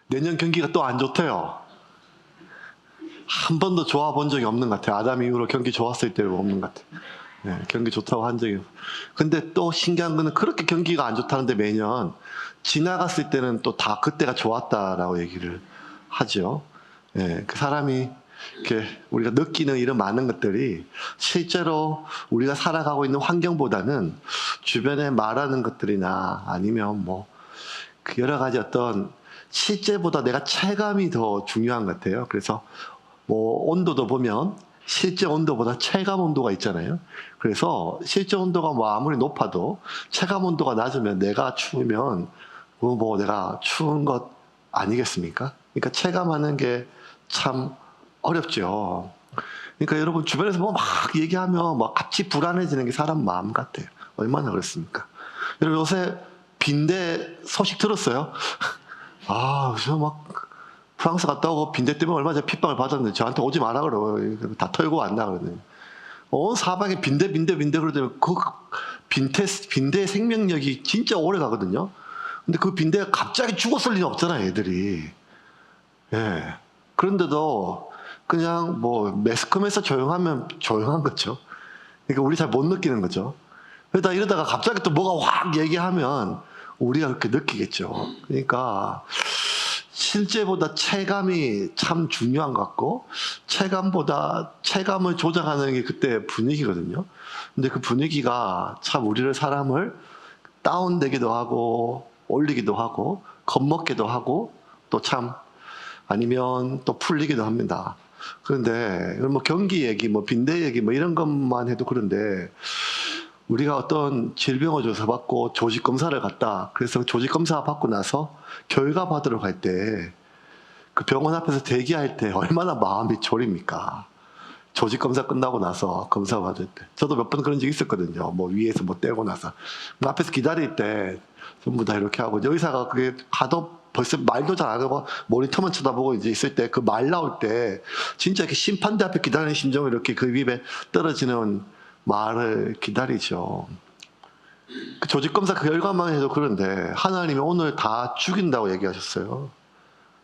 내년 경기가 또 안 좋대요. 한 번도 좋아 본 적이 없는 것 같아요. 아담 이후로 경기 좋았을 때는 없는 것 같아요. 네, 경기 좋다고 한 적이. 근데 또 신기한 거는 그렇게 경기가 안 좋다는데 매년 지나갔을 때는 또 다 그때가 좋았다라고 얘기를 하죠. 예, 그 사람이 이렇게 우리가 느끼는 이런 많은 것들이 실제로 우리가 살아가고 있는 환경보다는 주변에 말하는 것들이나 아니면 뭐 그 여러 가지 어떤 실제보다 내가 체감이 더 중요한 것 같아요. 그래서 뭐 온도도 보면 실제 온도보다 체감 온도가 있잖아요. 그래서 실제 온도가 뭐 아무리 높아도 체감 온도가 낮으면 내가 추우면 뭐 내가 추운 것 아니겠습니까? 그러니까 체감하는 게 참 어렵죠. 그러니까 여러분 주변에서 뭐 막 얘기하면 막 같이 불안해지는 게 사람 마음 같아요. 얼마나 그렇습니까? 여러분 요새 빈대 소식 들었어요? 아, 저 막 프랑스 갔다 오고 빈대 때문에 얼마 전에 핍박을 받았는데 저한테 오지 마라 그러고 다 털고 왔나 그러더니 온 사방에 빈대 그러더니 그 빈대의 생명력이 진짜 오래 가거든요. 근데 그 빈대가 갑자기 죽었을 리는 없잖아요, 애들이. 예. 그런데도 그냥 뭐 매스컴에서 조용하면 조용한 거죠. 그러니까 우리 잘 못 느끼는 거죠. 이러다가 갑자기 또 뭐가 확 얘기하면 우리가 그렇게 느끼겠죠. 그러니까 실제보다 체감이 참 중요한 것 같고 체감보다 체감을 조작하는 게 그때 분위기거든요. 근데 그 분위기가 참 우리를 사람을 다운되기도 하고 올리기도 하고 겁먹기도 하고 또 참 아니면 또 풀리기도 합니다. 그런데 뭐 경기 얘기, 뭐 빈대 얘기, 뭐 이런 것만 해도 그런데 우리가 어떤 질병을 조사받고 조직 검사를 갔다. 그래서 조직 검사 받고 나서 결과 받으러 갈 때 그 병원 앞에서 대기할 때 얼마나 마음이 졸입니까? 조직 검사 끝나고 나서 검사 받을 때. 저도 몇 번 그런 적 있었거든요. 뭐 위에서 뭐 떼고 나서. 뭐 앞에서 기다릴 때 전부 다 이렇게 하고 의사가 그게 가도 벌써 말도 잘 안 하고 모니터만 쳐다보고 이제 있을 때 그 말 나올 때 진짜 이렇게 심판대 앞에 기다리는 심정을 이렇게 그 입에 떨어지는 말을 기다리죠. 그 조직검사 그 결과만 해도 그런데 하나님이 오늘 다 죽인다고 얘기하셨어요.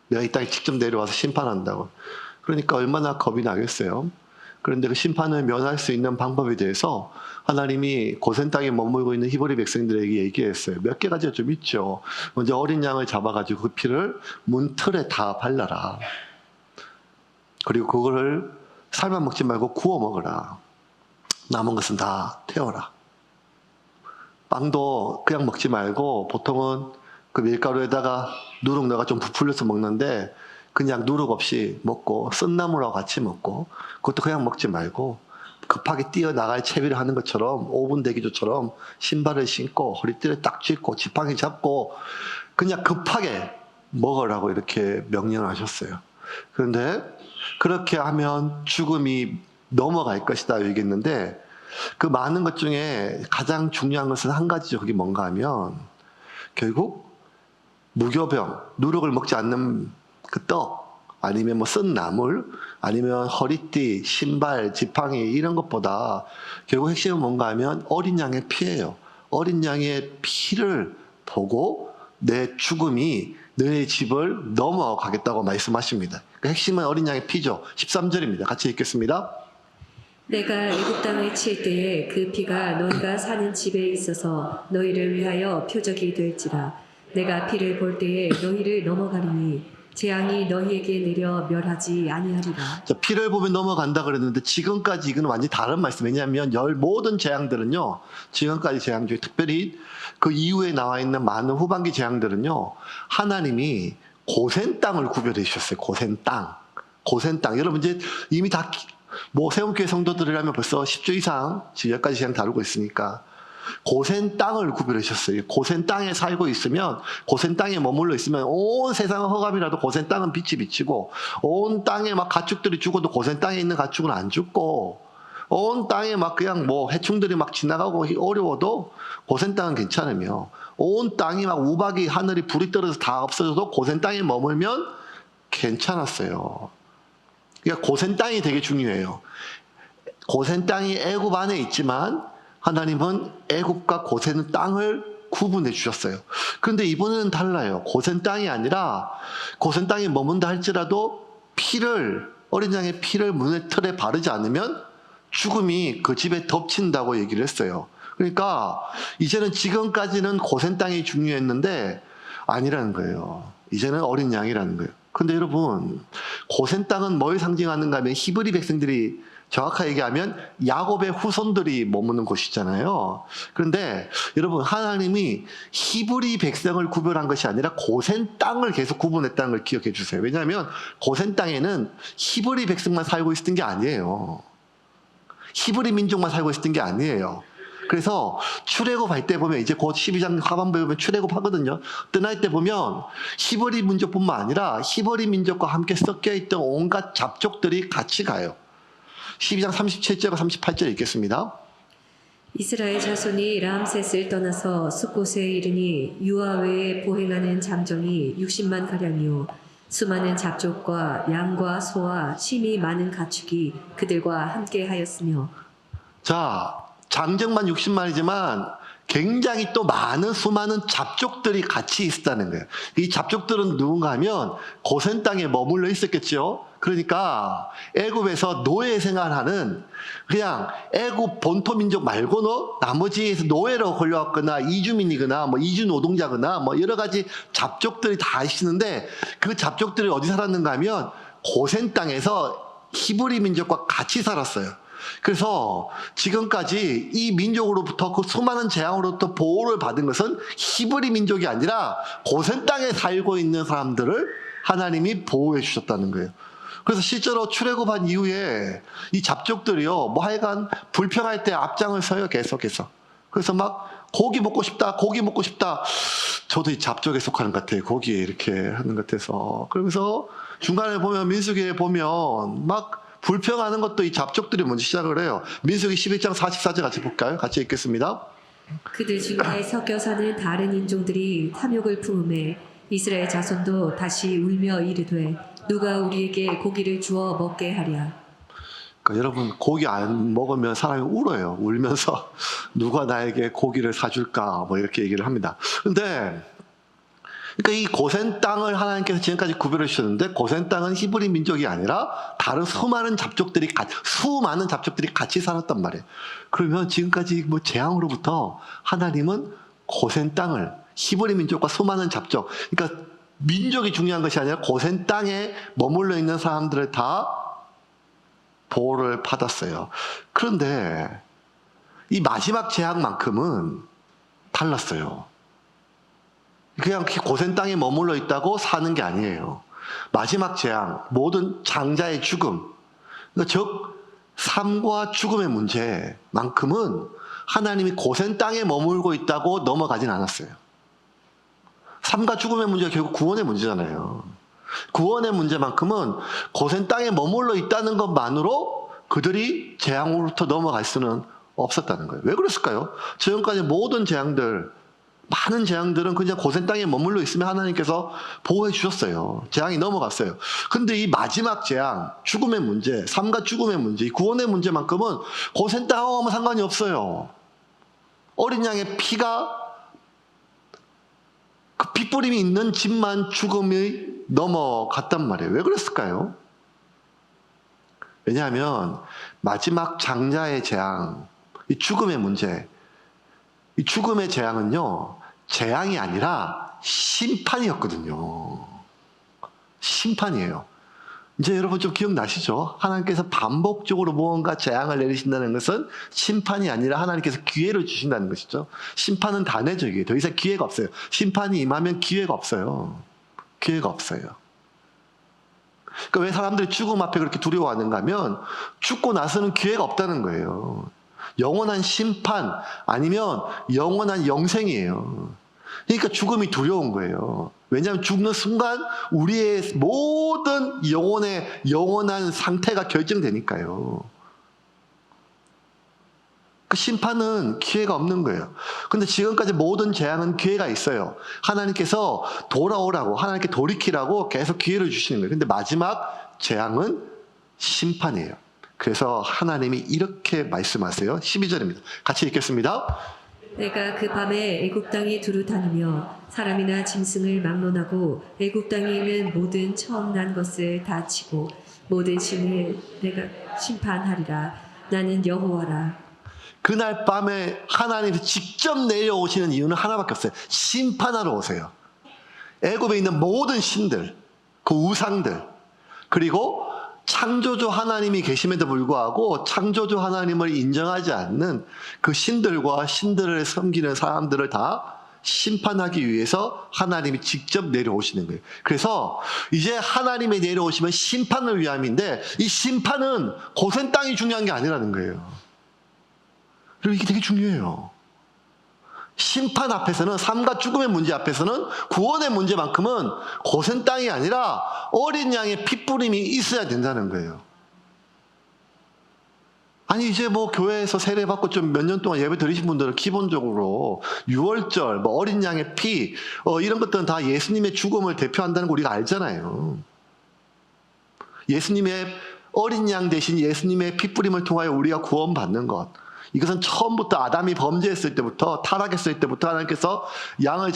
내가 이 땅에 직접 내려와서 심판한다고. 그러니까 얼마나 겁이 나겠어요. 그런데 그 심판을 면할 수 있는 방법에 대해서 하나님이 고센 땅에 머물고 있는 히브리 백성들에게 얘기했어요. 몇 개 가지가 좀 있죠. 먼저 어린 양을 잡아가지고 그 피를 문틀에 다 발라라. 그리고 그거를 삶아 먹지 말고 구워 먹어라. 남은 것은 다 태워라. 빵도 그냥 먹지 말고 보통은 그 밀가루에다가 누룩 넣어가 좀 부풀려서 먹는데 그냥 누룩 없이 먹고 쓴나물하고 같이 먹고 그것도 그냥 먹지 말고 급하게 뛰어나갈 채비를 하는 것처럼 5분 대기조처럼 신발을 신고 허리띠를 딱 쥐고 지팡이 잡고 그냥 급하게 먹으라고 이렇게 명령을 하셨어요. 그런데 그렇게 하면 죽음이 넘어갈 것이다 얘기했는데 그 많은 것 중에 가장 중요한 것은 한 가지죠. 그게 뭔가 하면 결국 무교병, 누룩을 먹지 않는 그 떡, 아니면 뭐 쓴 나물, 아니면 허리띠, 신발, 지팡이 이런 것보다 결국 핵심은 뭔가 하면 어린 양의 피예요. 어린 양의 피를 보고 내 죽음이 너의 집을 넘어가겠다고 말씀하십니다. 그 핵심은 어린 양의 피죠. 13절입니다. 같이 읽겠습니다. 내가 애굽 땅을 칠 때에 그 피가 너희가 사는 집에 있어서 너희를 위하여 표적이 될지라. 내가 피를 볼 때에 너희를 넘어가리니 재앙이 너희에게 내려 멸하지 아니하리라. 자, 피를 보면 넘어간다 그랬는데 지금까지 이건 완전히 다른 말씀. 왜냐하면 모든 재앙들은요. 지금까지 재앙 중에 특별히 그 이후에 나와 있는 많은 후반기 재앙들은요. 하나님이 고센 땅을 구별해 주셨어요. 고센 땅. 고센 땅. 여러분 이제 이미 다 뭐 세움교회 성도들이라면 벌써 10주 이상 지금 10가지 재앙 다루고 있으니까 고센 땅을 구별해 주셨어요. 고센 땅에 살고 있으면 고센 땅에 머물러 있으면 온 세상은 흑암이라도 고센 땅은 빛이 비치고 온 땅에 막 가축들이 죽어도 고센 땅에 있는 가축은 안 죽고 온 땅에 막 그냥 뭐 해충들이 막 지나가고 어려워도 고센 땅은 괜찮으며 온 땅이 막 우박이 하늘이 불이 떨어져서 다 없어져도 고센 땅에 머물면 괜찮았어요. 그러니까 고센 땅이 되게 중요해요. 고센 땅이 애굽 안에 있지만 하나님은 애굽과 고센 땅을 구분해 주셨어요. 그런데 이번에는 달라요. 고센 땅이 아니라 고센 땅에 머문다 할지라도 어린 양의 피를 문의 틀에 바르지 않으면 죽음이 그 집에 덮친다고 얘기를 했어요. 그러니까 이제는 지금까지는 고센 땅이 중요했는데 아니라는 거예요. 이제는 어린 양이라는 거예요. 근데 여러분, 고센 땅은 뭘 상징하는가 하면 히브리 백성들이, 정확하게 얘기하면 야곱의 후손들이 머무는 곳이잖아요. 그런데 여러분, 하나님이 히브리 백성을 구별한 것이 아니라 고센 땅을 계속 구분했다는 걸 기억해 주세요. 왜냐하면 고센 땅에는 히브리 백성만 살고 있었던 게 아니에요. 히브리 민족만 살고 있었던 게 아니에요. 그래서 출애굽할 때 보면, 이제 곧 12장 하반부에 보면 출애굽하거든요. 떠날 때 보면 히브리 민족뿐만 아니라 히브리 민족과 함께 섞여있던 온갖 잡족들이 같이 가요. 12장 37절과 38절 읽겠습니다. 이스라엘 자손이 람셋을 떠나서 숫곳에 이르니 유아 외에 보행하는 장정이 60만 가량이요 수많은 잡족과 양과 소와 심이 많은 가축이 그들과 함께 하였으며. 자, 장정만 60만이지만 굉장히 또 수많은 잡족들이 같이 있었다는 거예요. 이 잡족들은 누군가 하면 고센 땅에 머물러 있었겠죠. 그러니까 애굽에서 노예 생활하는, 그냥 애굽 본토 민족 말고는 나머지에서 노예로 걸려왔거나 이주민이거나 이주 노동자거나 여러 가지 잡족들이 다 있는데, 그 잡족들이 어디 살았는가 하면 고센 땅에서 히브리 민족과 같이 살았어요. 그래서 지금까지 이 민족으로부터, 그 수많은 재앙으로부터 보호를 받은 것은 히브리 민족이 아니라 고센 땅에 살고 있는 사람들을 하나님이 보호해 주셨다는 거예요. 그래서 실제로 출애굽한 이후에 이 잡족들이요, 하여간 불평할 때 앞장을 서요, 계속해서. 그래서 고기 먹고 싶다, 고기 먹고 싶다. 저도 이 잡족에 속하는 것 같아요. 고기에 이렇게 하는 것 같아서. 그러면서 중간에 보면, 민수기에 보면 불평하는 것도 이 잡족들이 먼저 시작을 해요. 민수기 11장 44절 같이 볼까요? 같이 읽겠습니다. 그들 중에 섞여 사는 다른 인종들이 탐욕을 품음에 이스라엘 자손도 다시 울며 이르되 누가 우리에게 고기를 주어 먹게 하랴. 그러니까 여러분, 고기 안 먹으면 사람이 울어요. 울면서 누가 나에게 고기를 사줄까 이렇게 얘기를 합니다. 근데 그러니까 이 고센 땅을 하나님께서 지금까지 구별해 주셨는데, 고센 땅은 히브리 민족이 아니라 다른 수많은 잡족들이 같이 살았단 말이에요. 그러면 지금까지 재앙으로부터 하나님은 고센 땅을, 히브리 민족과 수많은 잡족, 그러니까 민족이 중요한 것이 아니라 고센 땅에 머물러 있는 사람들을 다 보호를 받았어요. 그런데 이 마지막 재앙만큼은 달랐어요. 그냥 고센 땅에 머물러 있다고 사는 게 아니에요. 마지막 재앙, 모든 장자의 죽음, 그러니까 즉 삶과 죽음의 문제만큼은 하나님이 고센 땅에 머물고 있다고 넘어가진 않았어요. 삶과 죽음의 문제가 결국 구원의 문제잖아요. 구원의 문제만큼은 고센 땅에 머물러 있다는 것만으로 그들이 재앙으로부터 넘어갈 수는 없었다는 거예요. 왜 그랬을까요? 지금까지 많은 재앙들은 그냥 고센 땅에 머물러 있으면 하나님께서 보호해 주셨어요. 재앙이 넘어갔어요. 근데 이 마지막 재앙, 죽음의 문제, 삶과 죽음의 문제, 이 구원의 문제만큼은 고센 땅하고는 상관이 없어요. 어린 양의 피가, 그 핏부림이 있는 집만 죽음이 넘어갔단 말이에요. 왜 그랬을까요? 왜냐하면 마지막 장자의 재앙, 이 죽음의 문제, 이 죽음의 재앙은요, 재앙이 아니라 심판이었거든요. 심판이에요. 이제 여러분 좀 기억나시죠? 하나님께서 반복적으로 무언가 재앙을 내리신다는 것은 심판이 아니라 하나님께서 기회를 주신다는 것이죠. 심판은 단회적이에요. 더 이상 기회가 없어요. 심판이 임하면 기회가 없어요. 기회가 없어요. 그러니까 왜 사람들이 죽음 앞에 그렇게 두려워하는가 하면 죽고 나서는 기회가 없다는 거예요. 영원한 심판 아니면 영원한 영생이에요. 그러니까 죽음이 두려운 거예요. 왜냐하면 죽는 순간 우리의 모든 영원한 상태가 결정되니까요. 그 심판은 기회가 없는 거예요. 근데 지금까지 모든 재앙은 기회가 있어요. 하나님께서 돌아오라고, 하나님께 돌이키라고 계속 기회를 주시는 거예요. 근데 마지막 재앙은 심판이에요. 그래서 하나님이 이렇게 말씀하세요. 12절입니다. 같이 읽겠습니다. 내가 그 밤에 애굽 땅에 두루 다니며 사람이나 짐승을 막론하고 애굽 땅에 있는 모든 처음 난 것을 다 치고 모든 신을 내가 심판하리라. 나는 여호와라. 그날 밤에 하나님이 직접 내려오시는 이유는 하나밖에 없어요. 심판하러 오세요. 애굽에 있는 모든 신들, 그 우상들, 그리고 창조주 하나님이 계심에도 불구하고 창조주 하나님을 인정하지 않는 그 신들과 신들을 섬기는 사람들을 다 심판하기 위해서 하나님이 직접 내려오시는 거예요. 그래서 이제 하나님이 내려오시면 심판을 위함인데, 이 심판은 고센 땅이 중요한 게 아니라는 거예요. 그리고 이게 되게 중요해요. 심판 앞에서는, 삶과 죽음의 문제 앞에서는 구원의 문제만큼은 고센 땅이 아니라 어린 양의 핏부림이 있어야 된다는 거예요. 아니 이제 뭐 교회에서 세례받고 좀 몇 년 동안 예배 드리신 분들은 기본적으로 유월절, 뭐 어린 양의 피, 이런 것들은 다 예수님의 죽음을 대표한다는 거 우리가 알잖아요. 예수님의 어린 양 대신 예수님의 핏부림을 통하여 우리가 구원받는 것, 이것은 처음부터 아담이 범죄했을 때부터, 타락했을 때부터 하나님께서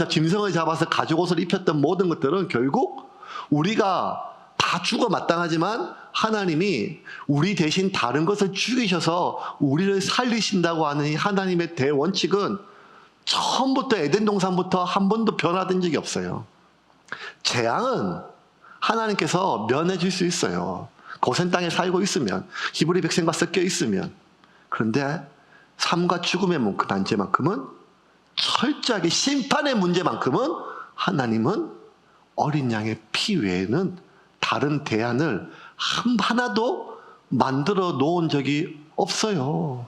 짐승을 잡아서 가죽옷을 입혔던 모든 것들은 결국 우리가 다 죽어 마땅하지만 하나님이 우리 대신 다른 것을 죽이셔서 우리를 살리신다고 하는 이 하나님의 대원칙은 처음부터 에덴 동산부터 한 번도 변화된 적이 없어요. 재앙은 하나님께서 면해줄 수 있어요. 고센 땅에 살고 있으면, 히브리 백성과 섞여 있으면. 그런데 삶과 죽음의 문제만큼은, 철저하게 심판의 문제만큼은 하나님은 어린 양의 피 외에는 다른 대안을 하나도 만들어 놓은 적이 없어요.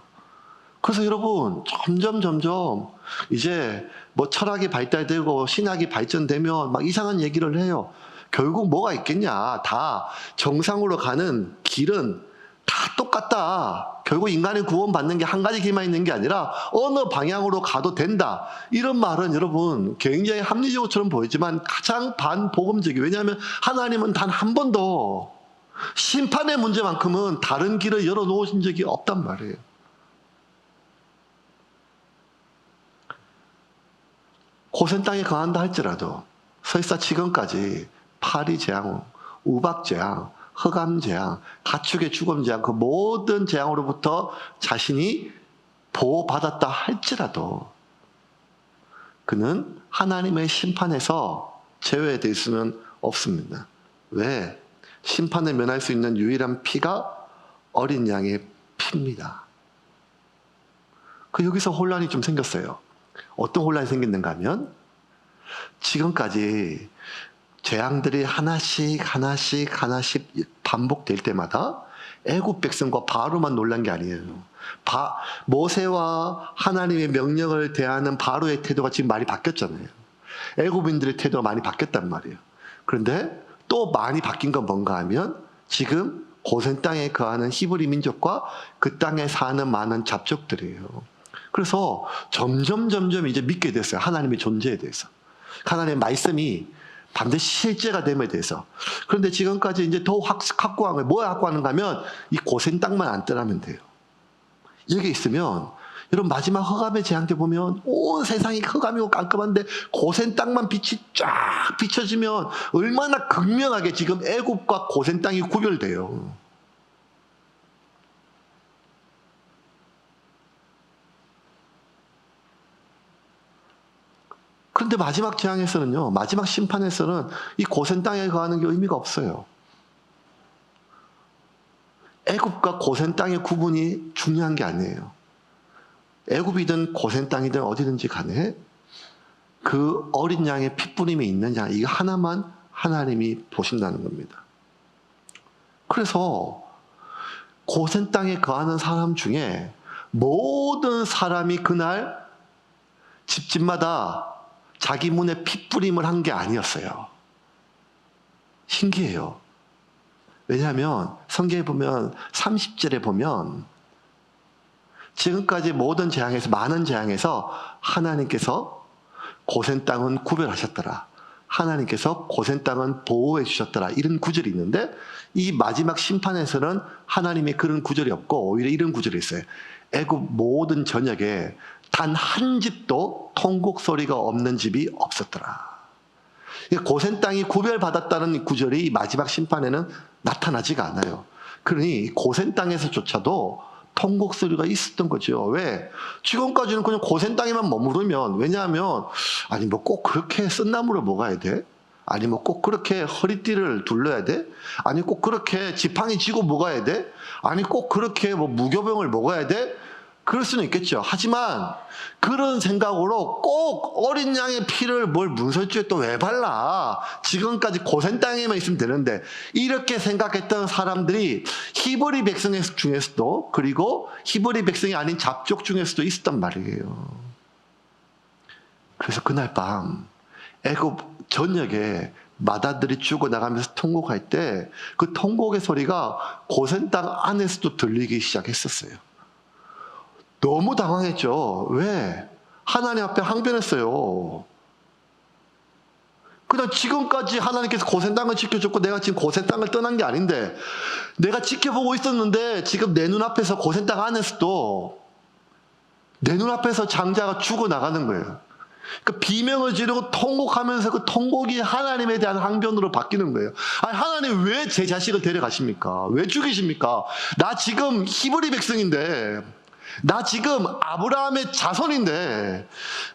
그래서 여러분, 점점 이제 뭐 철학이 발달되고 신학이 발전되면 막 이상한 얘기를 해요. 결국 뭐가 있겠냐. 다 정상으로 가는 길은 다 똑같다. 결국 인간의 구원받는 게 한 가지 길만 있는 게 아니라 어느 방향으로 가도 된다. 이런 말은 여러분 굉장히 합리적으로처럼 보이지만 가장 반복음적이에요. 왜냐하면 하나님은 단 한 번도 심판의 문제만큼은 다른 길을 열어놓으신 적이 없단 말이에요. 고센 땅에 거한다 할지라도 설사 지금까지 파리재앙, 우박재앙, 흑암재앙, 가축의 죽음재앙, 그 모든 재앙으로부터 자신이 보호받았다 할지라도 그는 하나님의 심판에서 제외될 수는 없습니다. 왜? 심판을 면할 수 있는 유일한 피가 어린 양의 피입니다. 여기서 혼란이 좀 생겼어요. 어떤 혼란이 생겼는가 하면 지금까지 재앙들이 하나씩 반복될 때마다 애굽 백성과 바로만 놀란 게 아니에요. 모세와 하나님의 명령을 대하는 바로의 태도가 지금 많이 바뀌었잖아요. 애굽인들의 태도가 많이 바뀌었단 말이에요. 그런데 또 많이 바뀐 건 뭔가 하면 지금 고센 땅에 거하는 히브리 민족과 그 땅에 사는 많은 잡족들이에요. 그래서 점점 이제 믿게 됐어요. 하나님의 존재에 대해서. 하나님의 말씀이 반드시 실제가 됨에 대해서. 그런데 지금까지 이제 더 확고한 거예요. 뭐야 확고하는가 하면 이 고센 땅만 안 떠나면 돼요. 여기 있으면 여러분 마지막 흑암의 재앙 때 보면 온 세상이 흑암이고 깜깜한데 고센 땅만 빛이 쫙 비춰지면 얼마나 극명하게 지금 애굽과 고센 땅이 구별돼요. 그런데 마지막 재앙에서는요, 마지막 심판에서는 이 고센 땅에 거하는 게 의미가 없어요. 애굽과 고센 땅의 구분이 중요한 게 아니에요. 애굽이든 고센 땅이든 어디든지 간에 그 어린 양의 핏부림이 있느냐, 이거 하나만 하나님이 보신다는 겁니다. 그래서 고센 땅에 거하는 사람 중에 모든 사람이 그날 집집마다 자기 문에 핏부림을 한 게 아니었어요. 신기해요. 왜냐하면 성경에 보면 30절에 보면 지금까지 모든 재앙에서, 많은 재앙에서 하나님께서 고센 땅은 구별하셨더라. 하나님께서 고센 땅은 보호해 주셨더라. 이런 구절이 있는데 이 마지막 심판에서는 하나님의 그런 구절이 없고 오히려 이런 구절이 있어요. 애굽 모든 전역에 단 한 집도 통곡 소리가 없는 집이 없었더라. 고센 땅이 구별받았다는 구절이 마지막 심판에는 나타나지가 않아요. 그러니 고센 땅에서조차도 통곡 소리가 있었던 거죠. 왜? 지금까지는 그냥 고센 땅에만 머무르면, 왜냐하면 아니 뭐 꼭 그렇게 쓴 나무를 먹어야 돼? 아니 뭐 꼭 그렇게 허리띠를 둘러야 돼? 아니 꼭 그렇게 지팡이 쥐고 먹어야 돼? 아니 꼭 그렇게 뭐 무교병을 먹어야 돼? 그럴 수는 있겠죠. 하지만 그런 생각으로 꼭 어린 양의 피를 뭘 문설주에 또 왜 발라? 지금까지 고센 땅에만 있으면 되는데, 이렇게 생각했던 사람들이 히브리 백성 중에서도, 그리고 히브리 백성이 아닌 잡족 중에서도 있었단 말이에요. 그래서 그날 밤 애굽 전역에 마다들이 죽어나가면서 통곡할 때 그 통곡의 소리가 고센 땅 안에서도 들리기 시작했었어요. 너무 당황했죠. 왜? 하나님 앞에 항변했어요. 그냥 지금까지 하나님께서 고센 땅을 지켜줬고 내가 지금 고센 땅을 떠난 게 아닌데, 내가 지켜보고 있었는데 지금 내 눈앞에서 고센 땅 안에서도 내 눈앞에서 장자가 죽어나가는 거예요. 그 비명을 지르고 통곡하면서 그 통곡이 하나님에 대한 항변으로 바뀌는 거예요. 아니, 하나님 왜 제 자식을 데려가십니까? 왜 죽이십니까? 나 지금 히브리 백성인데, 나 지금 아브라함의 자손인데,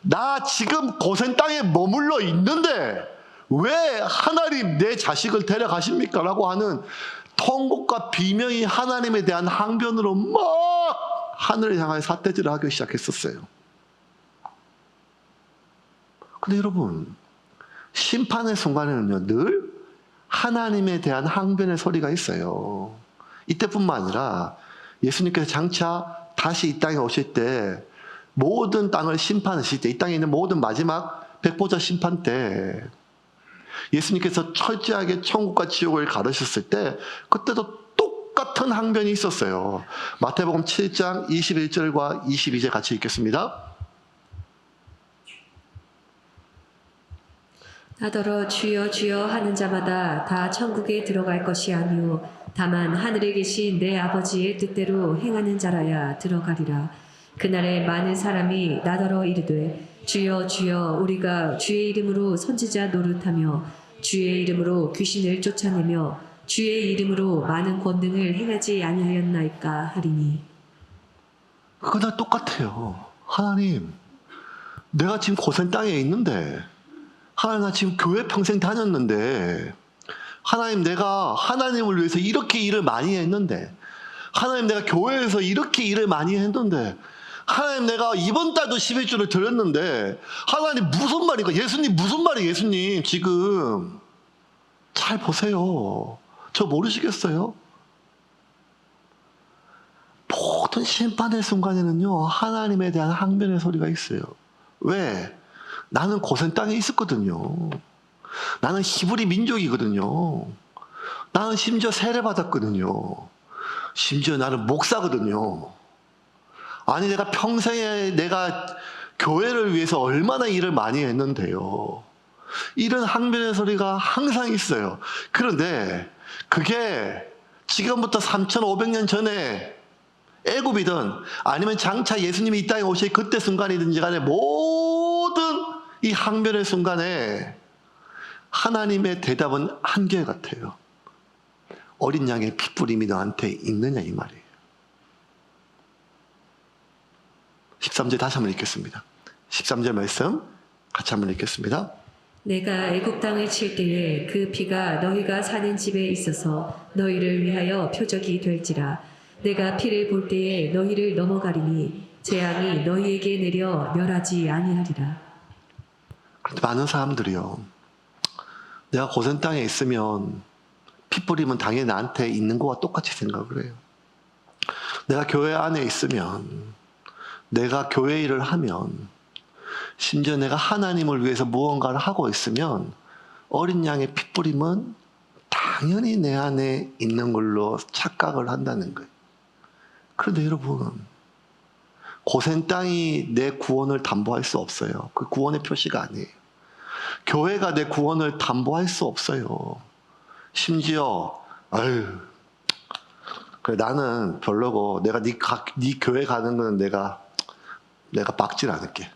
나 지금 고센 땅에 머물러 있는데 왜 하나님 내 자식을 데려가십니까? 라고 하는 통곡과 비명이 하나님에 대한 항변으로 막 하늘을 향하여 삿대질을 하기 시작했었어요. 근데 여러분, 심판의 순간에는요, 늘 하나님에 대한 항변의 소리가 있어요. 이때뿐만 아니라 예수님께서 장차 다시 이 땅에 오실 때, 모든 땅을 심판하실 때, 이 땅에 있는 모든 마지막 백보자 심판 때 예수님께서 철저하게 천국과 지옥을 가르셨을 때, 그때도 똑같은 항변이 있었어요. 마태복음 7장 21절과 22절 같이 읽겠습니다. 나더러 주여 주여 하는 자마다 다 천국에 들어갈 것이 아니요 다만 하늘에 계신 내 아버지의 뜻대로 행하는 자라야 들어가리라. 그날에 많은 사람이 나더러 이르되 주여 주여 우리가 주의 이름으로 선지자 노릇하며 주의 이름으로 귀신을 쫓아내며 주의 이름으로 많은 권능을 행하지 아니하였나이까 하리니. 그날 똑같아요. 하나님, 내가 지금 고센 땅에 있는데, 하나님 나 지금 교회 평생 다녔는데, 하나님 내가 하나님을 위해서 이렇게 일을 많이 했는데, 하나님 내가 교회에서 이렇게 일을 많이 했는데, 하나님 내가 이번 달도 11주를 드렸는데, 하나님 무슨 말인가? 예수님 무슨 말이에요? 예수님 지금 잘 보세요. 저 모르시겠어요? 모든 심판의 순간에는요, 하나님에 대한 항변의 소리가 있어요. 왜? 나는 고센 땅에 있었거든요. 나는 히브리 민족이거든요. 나는 심지어 세례받았거든요. 심지어 나는 목사거든요. 아니 내가 평생에 내가 교회를 위해서 얼마나 일을 많이 했는데요. 이런 항변의 소리가 항상 있어요. 그런데 그게 지금부터 3,500년 전에 애굽이든 아니면 장차 예수님이 이 땅에 오실 그때 순간이든지 간에 모든 이 항변의 순간에 하나님의 대답은 한결같아요. 어린 양의 핏부림이 너한테 있느냐 이 말이에요. 13절 다시 한번 읽겠습니다. 13절 말씀 같이 한번 읽겠습니다. 내가 애굽 땅을 칠 때에 그 피가 너희가 사는 집에 있어서 너희를 위하여 표적이 될지라. 내가 피를 볼 때에 너희를 넘어가리니 재앙이 너희에게 내려 멸하지 아니하리라. 그런데 많은 사람들이요, 내가 고센 땅에 있으면 핏부림은 당연히 나한테 있는 거와 똑같이 생각을 해요. 내가 교회 안에 있으면, 내가 교회 일을 하면, 심지어 내가 하나님을 위해서 무언가를 하고 있으면 어린 양의 핏부림은 당연히 내 안에 있는 걸로 착각을 한다는 거예요. 그런데 여러분, 고센 땅이 내 구원을 담보할 수 없어요. 그 구원의 표시가 아니에요. 교회가 내 구원을 담보할 수 없어요. 심지어 그래 나는 별로고 내가 네 교회 가는 거는 내가 내가 빡질 않을게.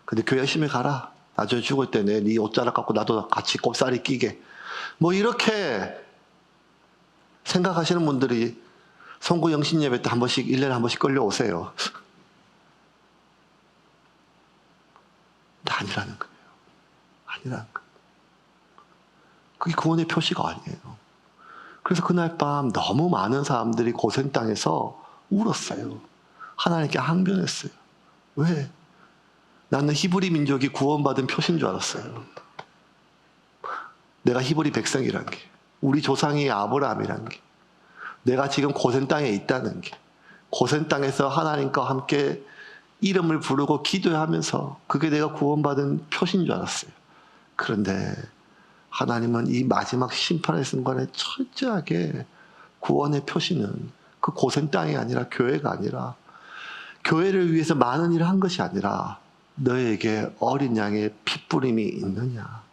근데 교회 열심히 가라. 나중에 죽을 때 네 옷자락 갖고 나도 같이 꼽사리 끼게. 뭐 이렇게 생각하시는 분들이 송구 영신 예배 때 한 번씩 1년에 한 번씩 끌려오세요. 근데 아니라는 거예요. 아니라는 거예요. 그게 구원의 표시가 아니에요. 그래서 그날 밤 너무 많은 사람들이 고센 땅에서 울었어요. 하나님께 항변했어요. 왜? 나는 히브리 민족이 구원받은 표시인 줄 알았어요. 내가 히브리 백성이란 게, 우리 조상이 아브라함이란 게, 내가 지금 고센 땅에 있다는 게, 고센 땅에서 하나님과 함께 이름을 부르고 기도하면서 그게 내가 구원받은 표시인 줄 알았어요. 그런데 하나님은 이 마지막 심판의 순간에 철저하게 구원의 표시는 그 고센 땅이 아니라 교회가 아니라 교회를 위해서 많은 일을 한 것이 아니라 너에게 어린 양의 핏부림이 있느냐,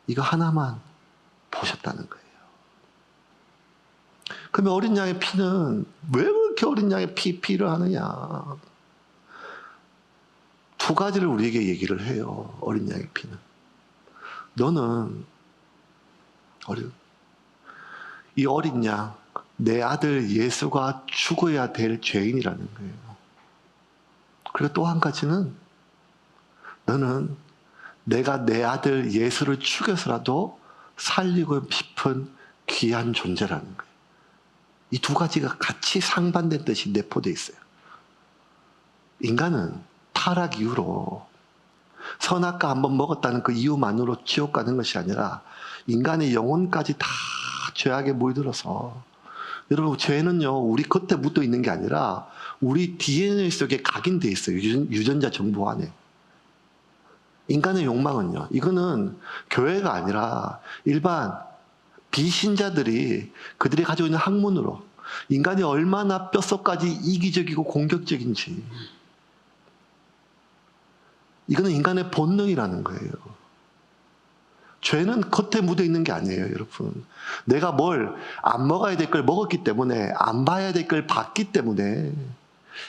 이거 하나만 보셨다는 거예요. 그러면 어린 양의 피는 왜 그렇게 어린 양의 피를 하느냐? 두 가지를 우리에게 얘기를 해요. 어린 양의 피는, 너는 이 어린 양, 내 아들 예수가 죽어야 될 죄인이라는 거예요. 그리고 또 한 가지는 너는 내가 내 아들 예수를 죽여서라도 살리고 싶은 귀한 존재라는 거예요. 이 두 가지가 같이 상반된 뜻이 내포되어 있어요. 인간은 타락 이후로 선악과 한번 먹었다는 그 이유만으로 지옥 가는 것이 아니라 인간의 영혼까지 다 죄악에 물들어서, 여러분 죄는요 우리 겉에 묻어 있는 게 아니라 우리 DNA 속에 각인되어 있어요. 유전자 정보 안에. 인간의 욕망은요, 이거는 교회가 아니라 일반 비신자들이 그들이 가지고 있는 학문으로 인간이 얼마나 뼛속까지 이기적이고 공격적인지, 이거는 인간의 본능이라는 거예요. 죄는 겉에 묻어 있는 게 아니에요, 여러분. 내가 뭘 안 먹어야 될 걸 먹었기 때문에, 안 봐야 될 걸 봤기 때문에,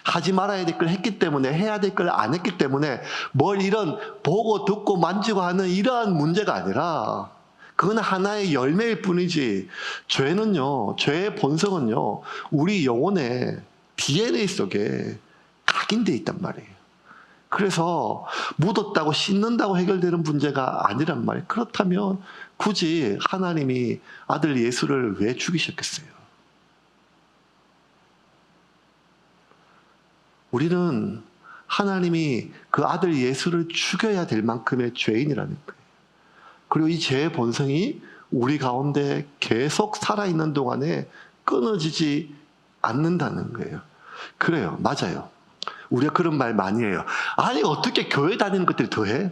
하지 말아야 될 걸 했기 때문에, 해야 될 걸 안 했기 때문에 뭘 이런 보고 듣고 만지고 하는 이러한 문제가 아니라 그건 하나의 열매일 뿐이지, 죄는요, 죄의 본성은요 우리 영혼의 DNA 속에 각인되어 있단 말이에요. 그래서 묻었다고 씻는다고 해결되는 문제가 아니란 말이에요. 그렇다면 굳이 하나님이 아들 예수를 왜 죽이셨겠어요? 우리는 하나님이 그 아들 예수를 죽여야 될 만큼의 죄인이라는 거예요. 그리고 이 죄의 본성이 우리 가운데 계속 살아있는 동안에 끊어지지 않는다는 거예요. 그래요, 맞아요. 우리가 그런 말 많이 해요. 아니 어떻게 교회 다니는 것들이 더해?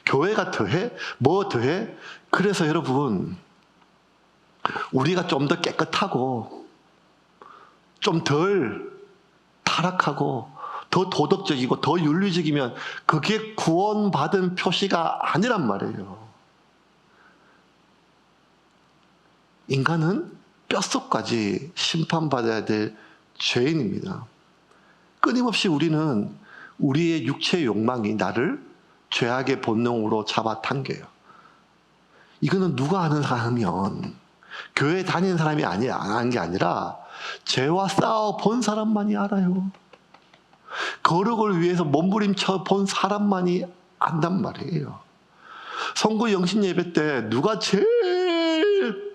교회가 더해? 뭐 더해? 그래서 여러분, 우리가 좀 더 깨끗하고 좀 덜 타락하고 더 도덕적이고 더 윤리적이면 그게 구원받은 표시가 아니란 말이에요. 인간은 뼛속까지 심판받아야 될 죄인입니다. 끊임없이 우리는 우리의 육체의 욕망이 나를 죄악의 본능으로 잡아당겨요. 이거는 누가 아는 사람이면, 교회 다니는 사람이 아는 게 아니라 죄와 싸워 본 사람만이 알아요. 거룩을 위해서 몸부림쳐 본 사람만이 안단 말이에요. 성구 영신 예배 때 누가 제일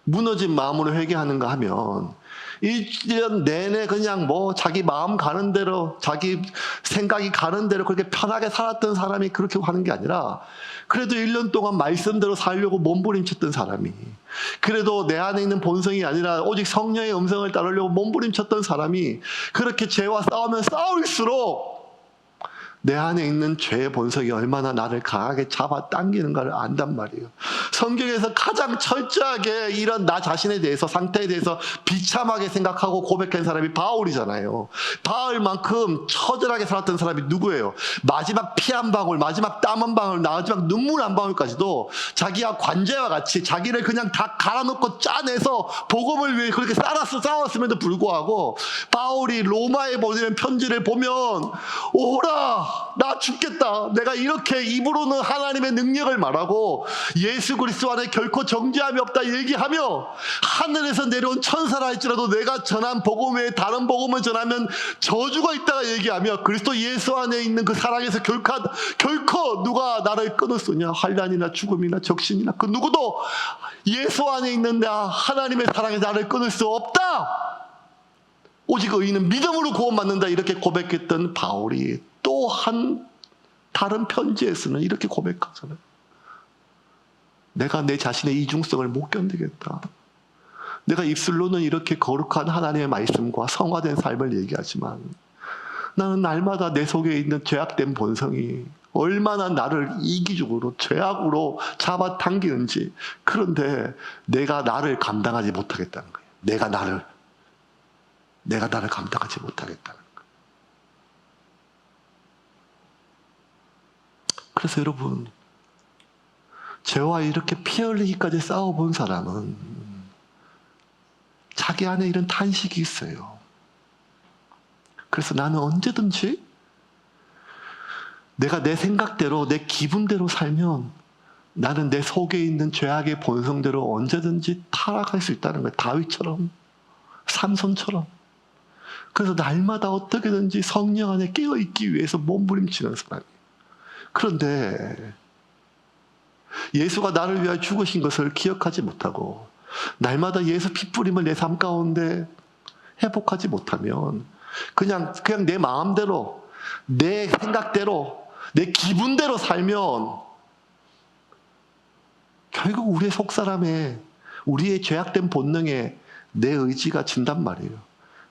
무너진 마음으로 회개하는가 하면 1년 내내 그냥 뭐 자기 마음 가는 대로, 자기 생각이 가는 대로 그렇게 편하게 살았던 사람이 그렇게 하는 게 아니라, 그래도 1년 동안 말씀대로 살려고 몸부림쳤던 사람이, 그래도 내 안에 있는 본성이 아니라 오직 성령의 음성을 따르려고 몸부림쳤던 사람이 그렇게 죄와 싸우면 싸울수록 내 안에 있는 죄의 본성이 얼마나 나를 강하게 잡아당기는가를 안단 말이에요. 성경에서 가장 철저하게 이런 나 자신에 대해서, 상태에 대해서 비참하게 생각하고 고백한 사람이 바울이잖아요. 바울만큼 처절하게 살았던 사람이 누구예요? 마지막 피 한 방울, 마지막 땀 한 방울, 마지막 눈물 한 방울까지도 자기와 관제와 같이 자기를 그냥 다 갈아놓고 짜내서 복음을 위해 그렇게 싸웠음에도 불구하고 바울이 로마에 보내는 편지를 보면 오라 나 죽겠다. 내가 이렇게 입으로는 하나님의 능력을 말하고 예수 그리스도 안에 결코 정죄함이 없다 얘기하며 하늘에서 내려온 천사라 할지라도 내가 전한 복음 외에 다른 복음을 전하면 저주가 있다가 얘기하며 그리스도 예수 안에 있는 그 사랑에서 결코 누가 나를 끊을 수 있냐. 환난이나 죽음이나 적신이나 그 누구도 예수 안에 있는 나 하나님의 사랑에서 나를 끊을 수 없다. 오직 의인은 믿음으로 구원받는다. 이렇게 고백했던 바울이 또 한 다른 편지에서는 이렇게 고백하잖아요. 내가 내 자신의 이중성을 못 견디겠다. 내가 입술로는 이렇게 거룩한 하나님의 말씀과 성화된 삶을 얘기하지만 나는 날마다 내 속에 있는 죄악된 본성이 얼마나 나를 이기적으로 죄악으로 잡아당기는지. 그런데 내가 나를 감당하지 못하겠다는 거예요. 내가 나를 감당하지 못하겠다는 거예요. 그래서 여러분, 죄와 이렇게 피 흘리기까지 싸워본 사람은 자기 안에 이런 탄식이 있어요. 그래서 나는 언제든지 내가 내 생각대로, 내 기분대로 살면 나는 내 속에 있는 죄악의 본성대로 언제든지 타락할 수 있다는 거예요. 다윗처럼, 삼손처럼. 그래서 날마다 어떻게든지 성령 안에 깨어있기 위해서 몸부림치는 사람이에요. 그런데 예수가 나를 위하여 죽으신 것을 기억하지 못하고 날마다 예수 핏부림을 내 삶 가운데 회복하지 못하면 그냥 내 마음대로, 내 생각대로, 내 기분대로 살면 결국 우리의 속사람에, 우리의 죄악된 본능에 내 의지가 진단 말이에요.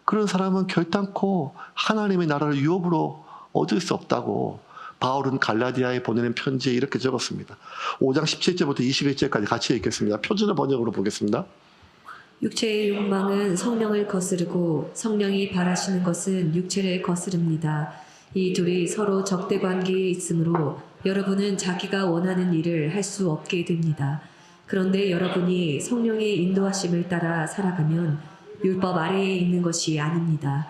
그런 사람은 결단코 하나님의 나라를 유업으로 얻을 수 없다고 바울은 갈라디아에 보내는 편지에 이렇게 적었습니다. 5장 17절부터 21절까지 같이 읽겠습니다. 표준어 번역으로 보겠습니다. 육체의 욕망은 성령을 거스르고 성령이 바라시는 것은 육체를 거스릅니다. 이 둘이 서로 적대 관계에 있으므로 여러분은 자기가 원하는 일을 할 수 없게 됩니다. 그런데 여러분이 성령의 인도하심을 따라 살아가면 율법 아래에 있는 것이 아닙니다.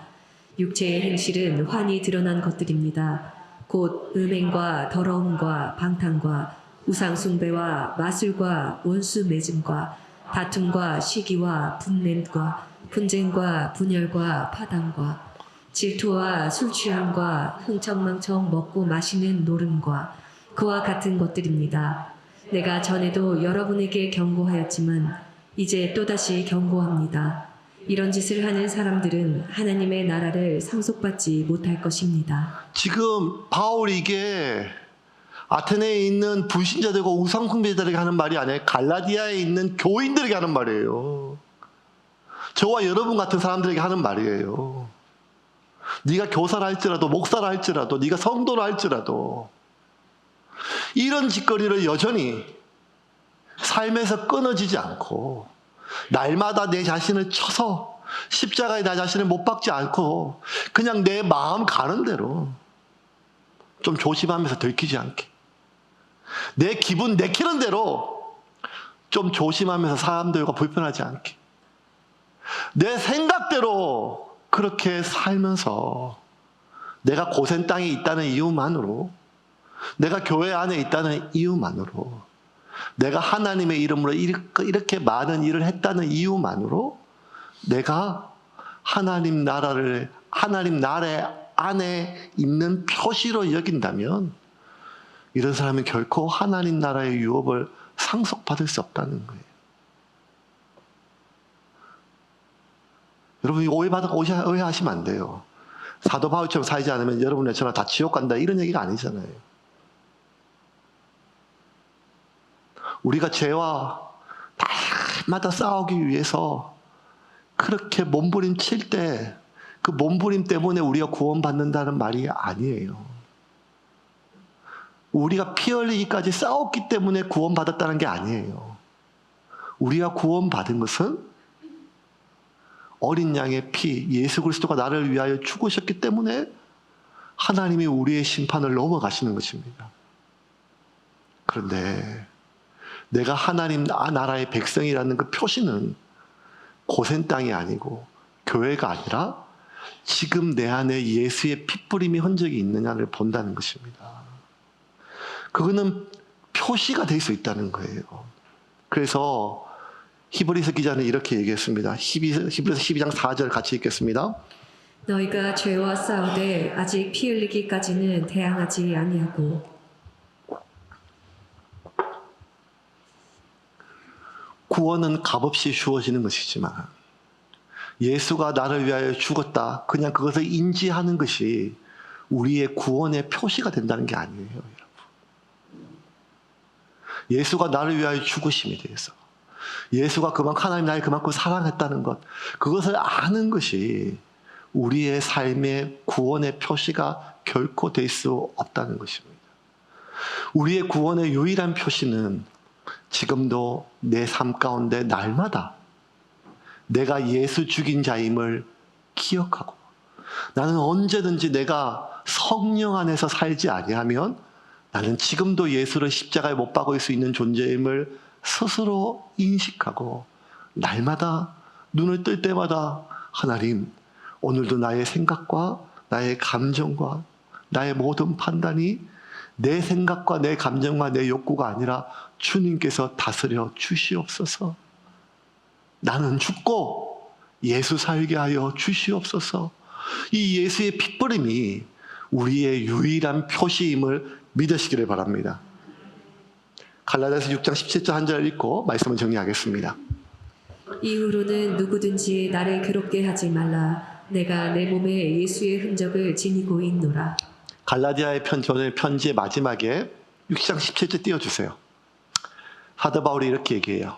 육체의 행실은 환히 드러난 것들입니다. 곧 음행과 더러움과 방탕과 우상숭배와 마술과 원수 맺음과 다툼과 시기와 분냄과 분쟁과 분열과 파당과 질투와 술 취함과 흥청망청 먹고 마시는 노름과 그와 같은 것들입니다. 내가 전에도 여러분에게 경고하였지만 이제 또다시 경고합니다. 이런 짓을 하는 사람들은 하나님의 나라를 상속받지 못할 것입니다. 지금 바울이 이게 아테네에 있는 불신자들과 우상숭배자들에게 하는 말이 아니에요. 갈라디아에 있는 교인들에게 하는 말이에요. 저와 여러분 같은 사람들에게 하는 말이에요. 네가 교사라 할지라도, 목사라 할지라도, 네가 성도라 할지라도 이런 짓거리를 여전히 삶에서 끊어지지 않고 날마다 내 자신을 쳐서 십자가에 나 자신을 못 박지 않고 그냥 내 마음 가는 대로 좀 조심하면서 들키지 않게, 내 기분 내키는 대로 좀 조심하면서 사람들과 불편하지 않게, 내 생각대로 그렇게 살면서 내가 고센 땅에 있다는 이유만으로, 내가 교회 안에 있다는 이유만으로, 내가 하나님의 이름으로 이렇게 많은 일을 했다는 이유만으로 내가 하나님 나라 안에 있는 표시로 여긴다면 이런 사람은 결코 하나님 나라의 유업을 상속받을 수 없다는 거예요. 여러분 오해하시면 안 돼요. 사도 바울처럼 살지 않으면 여러분의 저나 다 지옥 간다 이런 얘기가 아니잖아요. 우리가 죄와 날마다 싸우기 위해서 그렇게 몸부림칠 때 그 몸부림 때문에 우리가 구원받는다는 말이 아니에요. 우리가 피 흘리기까지 싸웠기 때문에 구원받았다는 게 아니에요. 우리가 구원받은 것은 어린 양의 피, 예수 그리스도가 나를 위하여 죽으셨기 때문에 하나님이 우리의 심판을 넘어가시는 것입니다. 그런데 내가 하나님 나라의 백성이라는 그 표시는 고센 땅이 아니고 교회가 아니라 지금 내 안에 예수의 핏부림이 흔적이 있느냐를 본다는 것입니다. 그거는 표시가 될 수 있다는 거예요. 그래서 히브리서 기자는 이렇게 얘기했습니다. 히브리서 12장 4절 같이 읽겠습니다. 너희가 죄와 싸우되 아직 피 흘리기까지는 대항하지 아니하고 구원은 값없이 주어지는 것이지만 예수가 나를 위하여 죽었다. 그냥 그것을 인지하는 것이 우리의 구원의 표시가 된다는 게 아니에요, 여러분. 예수가 나를 위하여 죽으심에 대해서, 예수가 하나님 나를 그만큼 사랑했다는 것, 그것을 아는 것이 우리의 삶의 구원의 표시가 결코 될 수 없다는 것입니다. 우리의 구원의 유일한 표시는 지금도 내 삶 가운데 날마다 내가 예수 죽인 자임을 기억하고, 나는 언제든지 내가 성령 안에서 살지 아니하면 나는 지금도 예수를 십자가에 못 박을 수 있는 존재임을 스스로 인식하고, 날마다 눈을 뜰 때마다 하나님, 오늘도 나의 생각과 나의 감정과 나의 모든 판단이 내 생각과 내 감정과 내 욕구가 아니라 주님께서 다스려 주시옵소서. 나는 죽고 예수 살게 하여 주시옵소서. 이 예수의 핏부림이 우리의 유일한 표시임을 믿으시기를 바랍니다. 갈라디아서 6장 17절 한 절 읽고 말씀을 정리하겠습니다. 이후로는 누구든지 나를 괴롭게 하지 말라. 내가 내 몸에 예수의 흔적을 지니고 있노라. 갈라디아의 편지의 마지막에 6장 17절 띄워주세요. 사도 바울이 이렇게 얘기해요.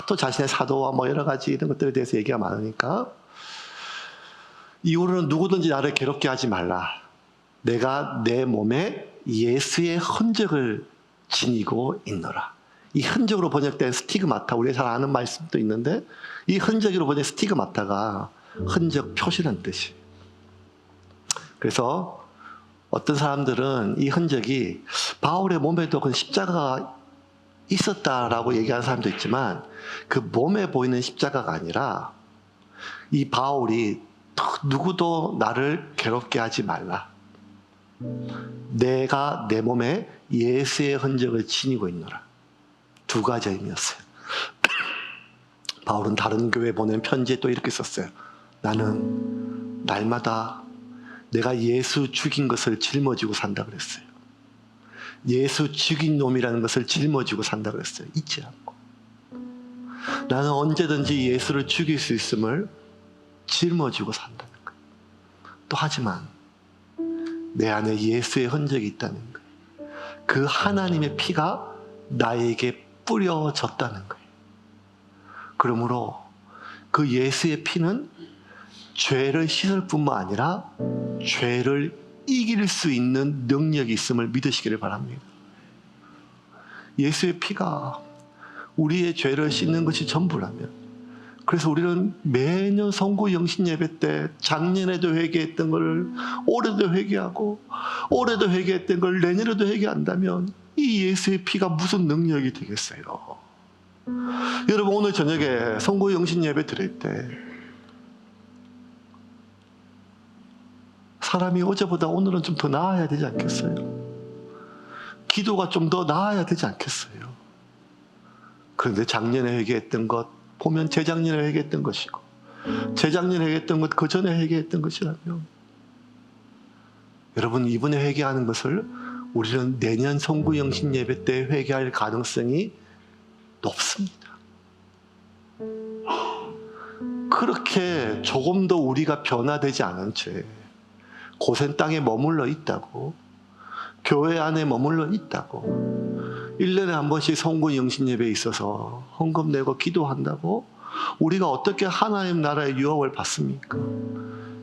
또 자신의 사도와 여러 가지 이런 것들에 대해서 얘기가 많으니까, 이후로는 누구든지 나를 괴롭게 하지 말라. 내가 내 몸에 예수의 흔적을 지니고 있노라. 이 흔적으로 번역된 스티그마타, 우리가 잘 아는 말씀도 있는데, 이 흔적으로 번역 스티그마타가 흔적, 표시라는 뜻이. 그래서 어떤 사람들은 이 흔적이 바울의 몸에도 그 십자가가 있었다라고 얘기하는 사람도 있지만, 그 몸에 보이는 십자가가 아니라 이 바울이 누구도 나를 괴롭게 하지 말라. 내가 내 몸에 예수의 흔적을 지니고 있노라. 두 가지 의미였어요. 바울은 다른 교회에 보낸 편지에 또 이렇게 썼어요. 나는 날마다 내가 예수 죽인 것을 짊어지고 산다 그랬어요. 예수 죽인 놈이라는 것을 짊어지고 산다 그랬어요. 잊지 않고. 나는 언제든지 예수를 죽일 수 있음을 짊어지고 산다는 거예요. 또 하지만 내 안에 예수의 흔적이 있다는 거예요. 그 하나님의 피가 나에게 뿌려졌다는 거예요. 그러므로 그 예수의 피는 죄를 씻을 뿐만 아니라 죄를 이길 수 있는 능력이 있음을 믿으시기를 바랍니다. 예수의 피가 우리의 죄를 씻는 것이 전부라면, 그래서 우리는 매년 성구 영신 예배 때 작년에도 회개했던 걸 올해도 회개하고, 올해도 회개했던 걸 내년에도 회개한다면 이 예수의 피가 무슨 능력이 되겠어요? 여러분, 오늘 저녁에 성구 영신 예배 드릴 때 사람이 어제보다 오늘은 좀 더 나아야 되지 않겠어요? 기도가 좀 더 나아야 되지 않겠어요? 그런데 작년에 회개했던 것 보면 재작년에 회개했던 것이고, 재작년에 회개했던 것 그 전에 회개했던 것이라면, 여러분, 이번에 회개하는 것을 우리는 내년 성구영신 예배 때 회개할 가능성이 높습니다. 그렇게 조금도 우리가 변화되지 않은 채 고센 땅에 머물러 있다고, 교회 안에 머물러 있다고, 1년에 한 번씩 성구 영신 예배에 있어서 헌금 내고 기도한다고 우리가 어떻게 하나님 나라의 유업을 받습니까?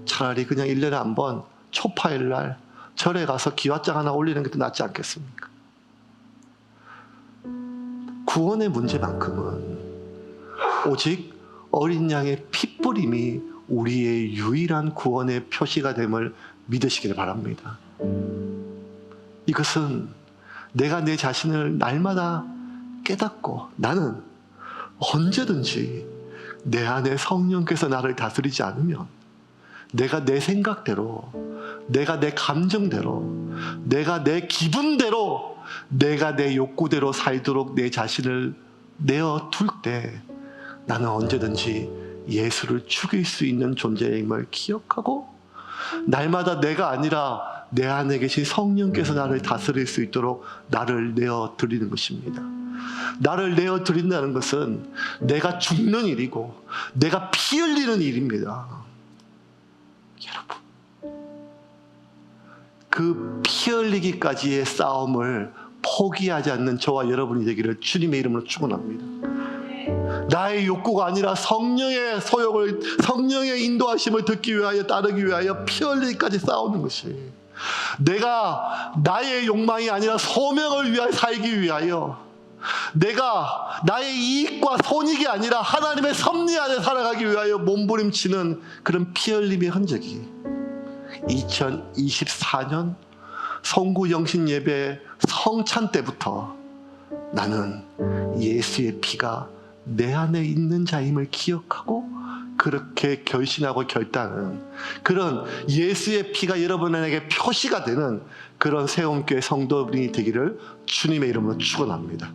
차라리 그냥 1년에 한 번 초파일 날 절에 가서 기와장 하나 올리는 게 더 낫지 않겠습니까? 구원의 문제만큼은 오직 어린 양의 핏부림이 우리의 유일한 구원의 표시가 됨을 믿으시길 바랍니다. 이것은 내가 내 자신을 날마다 깨닫고 나는 언제든지 내 안에 성령께서 나를 다스리지 않으면 내가 내 생각대로, 내가 내 감정대로, 내가 내 기분대로, 내가 내 욕구대로 살도록 내 자신을 내어 둘 때 나는 언제든지 예수를 죽일 수 있는 존재임을 기억하고 날마다 내가 아니라 내 안에 계신 성령께서 나를 다스릴 수 있도록 나를 내어 드리는 것입니다. 나를 내어 드린다는 것은 내가 죽는 일이고 내가 피 흘리는 일입니다. 여러분, 그 피 흘리기까지의 싸움을 포기하지 않는 저와 여러분이 되기를 주님의 이름으로 축원합니다. 나의 욕구가 아니라 성령의 소욕을, 성령의 인도하심을 듣기 위하여, 따르기 위하여 피 흘리기까지 싸우는 것이, 내가 나의 욕망이 아니라 소명을 위하여 살기 위하여, 내가 나의 이익과 손익이 아니라 하나님의 섭리 안에 살아가기 위하여 몸부림치는 그런 피 흘림의 흔적이 2024년 송구 영신 예배 성찬 때부터 나는 예수의 피가 내 안에 있는 자임을 기억하고 그렇게 결심하고 결단하는 그런 예수의 피가 여러분에게 표시가 되는 그런 새움교회 성도분이 되기를 주님의 이름으로 축원합니다.